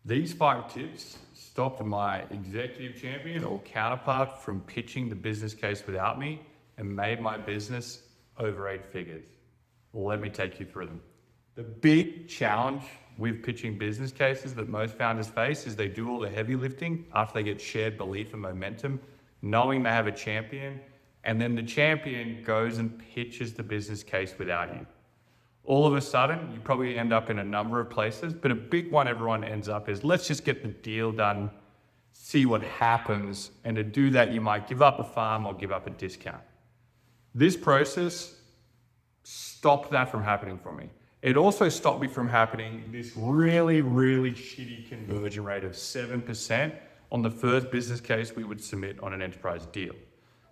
These 5 tips stopped my executive champion or counterpart from pitching the business case without me and made my business over 8 figures. Let me take you through them. The big challenge with pitching business cases that most founders face is they do all the heavy lifting after they get shared belief and momentum, knowing they have a champion, and then the champion goes and pitches the business case without you. All of a sudden, you probably end up in a number of places, but a big one everyone ends up is, let's just get the deal done, see what happens, and to do that, you might give up a farm or give up a discount. This process stopped that from happening for me. It also stopped me from happening this really, really shitty conversion rate of 7% on the first business case we would submit on an enterprise deal.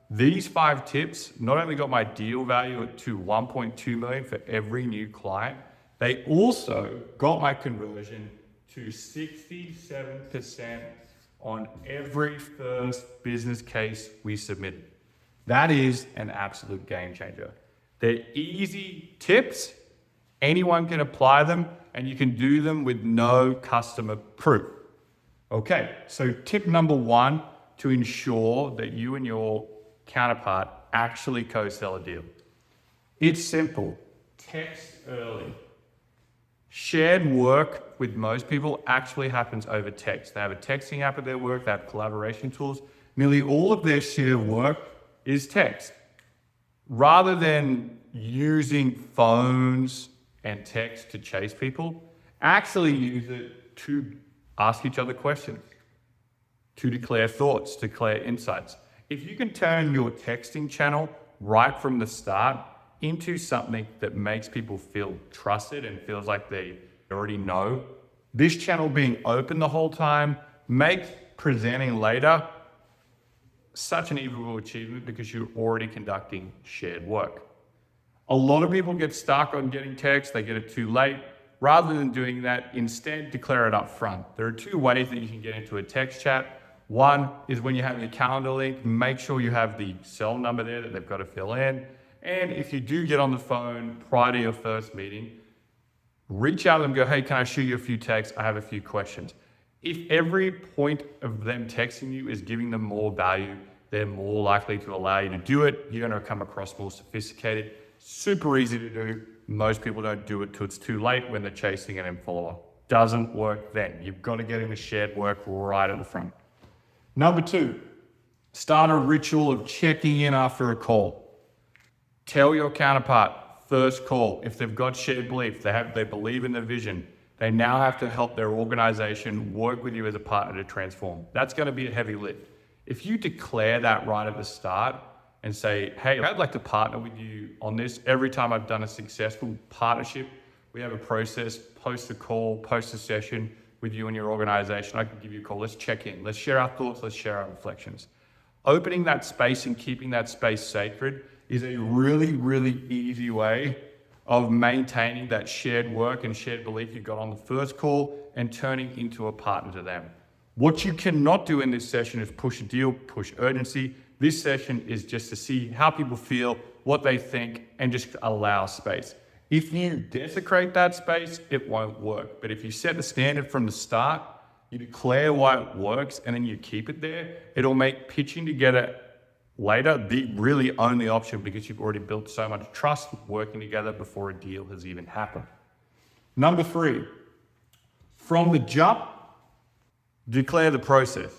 These 5 tips not only got my deal value to 1.2 million for every new client, they also got my conversion to 67% on every first business case we submitted. That is an absolute game changer. They're easy tips. Anyone can apply them, and you can do them with no customer proof. Okay, so tip number 1 to ensure that you and your counterpart actually co-sell a deal. It's simple. Text early. Shared work with most people actually happens over text. They have a texting app at their work, they have collaboration tools. Nearly all of their shared work is text. Rather than using phones and text to chase people, actually use it to ask each other questions, to declare thoughts, to declare insights. If you can turn your texting channel right from the start into something that makes people feel trusted and feels like they already know, this channel being open the whole time makes presenting later such an equal achievement because you're already conducting shared work. A lot of people get stuck on getting text, they get it too late. Rather than doing that, instead declare it up front. There are 2 ways that you can get into a text chat. One is when you have your calendar link, make sure you have the cell number there that they've got to fill in. And if you do get on the phone prior to your first meeting, reach out to them and go, hey, can I shoot you a few texts? I have a few questions. If every point of them texting you is giving them more value, they're more likely to allow you to do it. You're going to come across more sophisticated. Super easy to do. Most people don't do it till it's too late when they're chasing an follower. Doesn't work then. You've got to get in the shared work right at the front. Number 2, start a ritual of checking in after a call. Tell your counterpart, first call, if they've got shared belief, they believe in the vision, they now have to help their organization work with you as a partner to transform. That's going to be a heavy lift. If you declare that right at the start and say, hey, I'd like to partner with you on this. Every time I've done a successful partnership, we have a process, post a call, post a session with you and your organization. I can give you a call. Let's check in. Let's share our thoughts. Let's share our reflections. Opening that space and keeping that space sacred is a really, really easy way of maintaining that shared work and shared belief you got on the first call and turning into a partner to them. What you cannot do in this session is push a deal, push urgency. This session is just to see how people feel, what they think, and just allow space. If you desecrate that space, it won't work. But if you set the standard from the start, you declare why it works, and then you keep it there, it'll make pitching together later the really only option because you've already built so much trust working together before a deal has even happened. Number 3, from the jump, declare the process.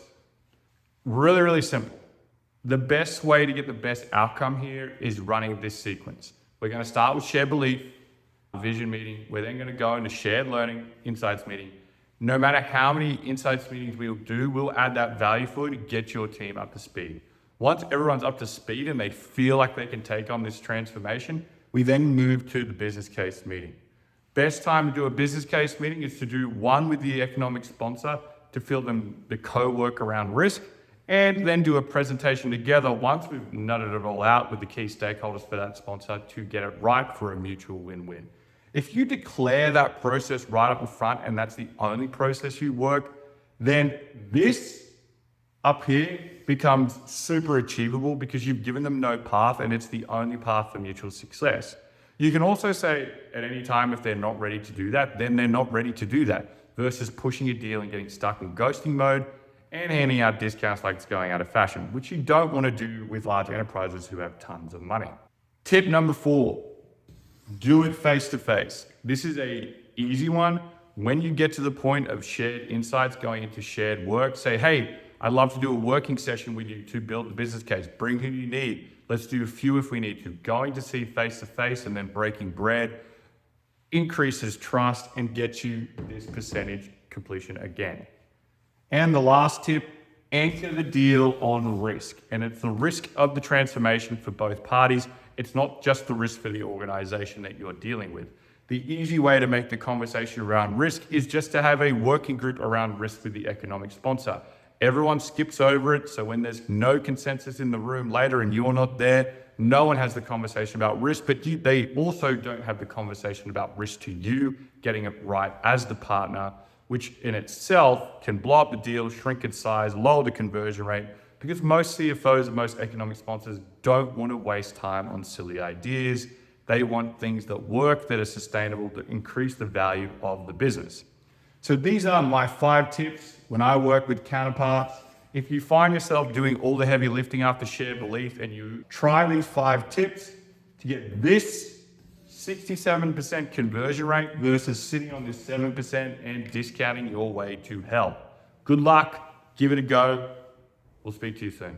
Really, really simple. The best way to get the best outcome here is running this sequence. We're going to start with shared belief, vision meeting. We're then going to go into shared learning, insights meeting. No matter how many insights meetings we'll do, we'll add that value for you to get your team up to speed. Once everyone's up to speed and they feel like they can take on this transformation, we then move to the business case meeting. Best time to do a business case meeting is to do one with the economic sponsor to fill them the co-work around risk, and then do a presentation together once we've nutted it all out with the key stakeholders for that sponsor to get it right for a mutual win-win. If you declare that process right up in front and that's the only process you work, then this up here becomes super achievable because you've given them no path and it's the only path for mutual success. You can also say at any time if they're not ready to do that, then they're not ready to do that. versus pushing a deal and getting stuck in ghosting mode and handing out discounts like it's going out of fashion, which you don't want to do with large enterprises who have tons of money. Tip number 4, do it face to face. This is an easy one. When you get to the point of shared insights going into shared work, say, hey, I'd love to do a working session with you to build the business case. Bring who you need. Let's do a few if we need to. Going to see face to face and then breaking bread increases trust and gets you this percentage completion again. And the last tip, anchor the deal on risk. And it's the risk of the transformation for both parties. It's not just the risk for the organization that you're dealing with. The easy way to make the conversation around risk is just to have a working group around risk with the economic sponsor. Everyone skips over it, so when there's no consensus in the room later and you're not there, no one has the conversation about risk, but they also don't have the conversation about risk to you, getting it right as the partner, which in itself can blow up the deal, shrink its size, lower the conversion rate, because most CFOs and most economic sponsors don't want to waste time on silly ideas. They want things that work, that are sustainable, that increase the value of the business. So these are my 5 tips when I work with counterparts. If you find yourself doing all the heavy lifting after shared belief and you try these 5 tips to get this 67% conversion rate versus sitting on this 7% and discounting your way to hell. Good luck. Give it a go. We'll speak to you soon.